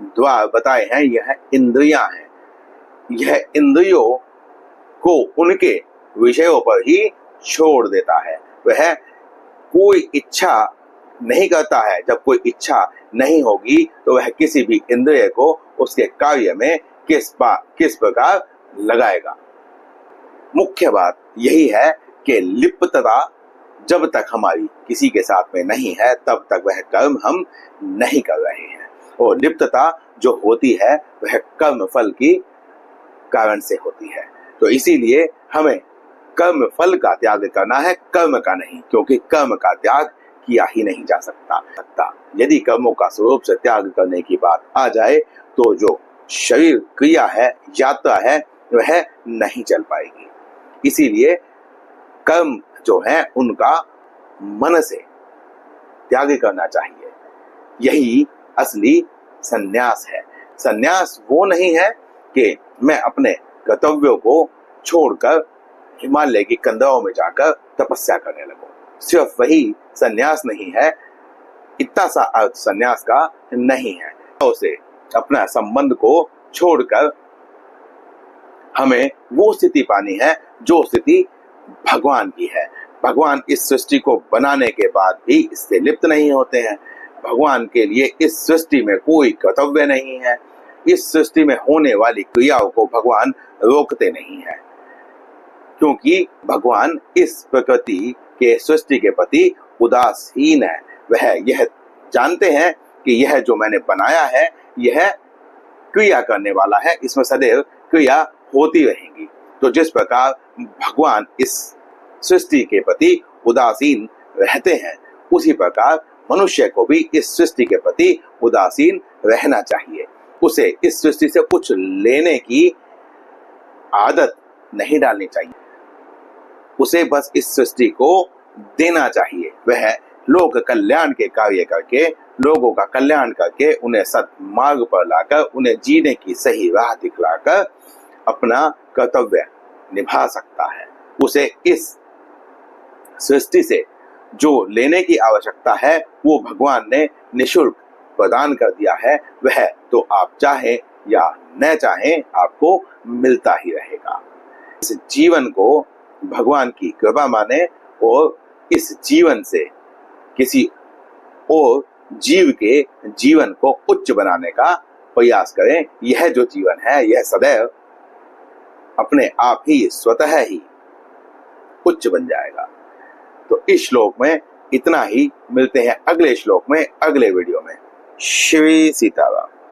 द्वार बताए हैं यह इंद्रियां हैं। यह इंद्रियों को उनके विषयों पर ही छोड़ देता है। वह कोई इच्छा नहीं करता है। जब कोई इच्छा नहीं होगी तो वह किसी भी इंद्रिय को उसके कार्य में किस प्रकार लगाएगा। मुख्य बात यही है कि लिप्तता जब तक हमारी किसी के साथ में नहीं है तब तक वह कर्म हम नहीं कर रहे हैं, और लिप्तता जो होती है वह कर्म फल की कारण से होती है। तो इसीलिए हमें कर्म फल का त्याग करना है, कर्म का नहीं, क्योंकि कर्म का त्याग किया ही नहीं जा सकता। यदि कर्मों का स्वरूप से त्याग करने की बात आ जाए तो जो शरीर क्रिया है, यात्रा है, वह नहीं चल पाएगी। इसीलिए कर्म जो है उनका मन से त्याग करना चाहिए। यही असली संन्यास है। संन्यास वो नहीं है कि मैं अपने कर्तव्यों को छोड़कर हिमालय की कंदरों में जाकर तपस्या करने लगूं। सिर्फ वही संन्यास नहीं है, इतना सा अर्थ संन्यास का नहीं है। उसे अपना संबंध को छोड़कर हमें वो स्थिति पानी है जो स्थिति भगवान की है। भगवान इस सृष्टि को बनाने के बाद भी इससे लिप्त नहीं होते हैं। भगवान के लिए इस सृष्टि में कोई कर्तव्य नहीं है। इस सृष्टि में होने वाली क्रियाओं को भगवान रोकते नहीं है, क्योंकि भगवान इस प्रकृति के सृष्टि के प्रति उदासीन है। वह यह जानते हैं कि यह जो मैंने बनाया है यह क्रिया करने वाला है, इसमें सदैव क्रिया होती रहेगी। तो जिस प्रकार भगवान इस सृष्टि के प्रति उदासीन रहते हैं, उसी प्रकार मनुष्य को भी इस सृष्टि के प्रति उदासीन रहना चाहिए। उसे इस सृष्टि से कुछ लेने की आदत नहीं डालनी चाहिए। उसे बस इस सृष्टि को देना चाहिए। वह लोक कल्याण के कार्य करके, लोगों का कल्याण करके, उन्हें सत्मार्ग पर लाकर, उन्हें जीने की सही राह दिखलाकर अपना कर्तव्य निभा सकता है। उसे इस सृष्टि से जो लेने की आवश्यकता है वो भगवान ने निःशुल्क प्रदान कर दिया है। वह तो आप चाहें या न चाहें आपको मिलता ही रहेगा। इस जीवन को भगवान की कृपा माने और इस जीवन से किसी और जीव के जीवन को उच्च बनाने का प्रयास करें। यह जो जीवन है यह सदैव अपने आप ही स्वतः ही उच्च बन जाएगा। तो इस श्लोक में इतना ही। मिलते हैं अगले श्लोक में, अगले वीडियो में। श्री सीताराम।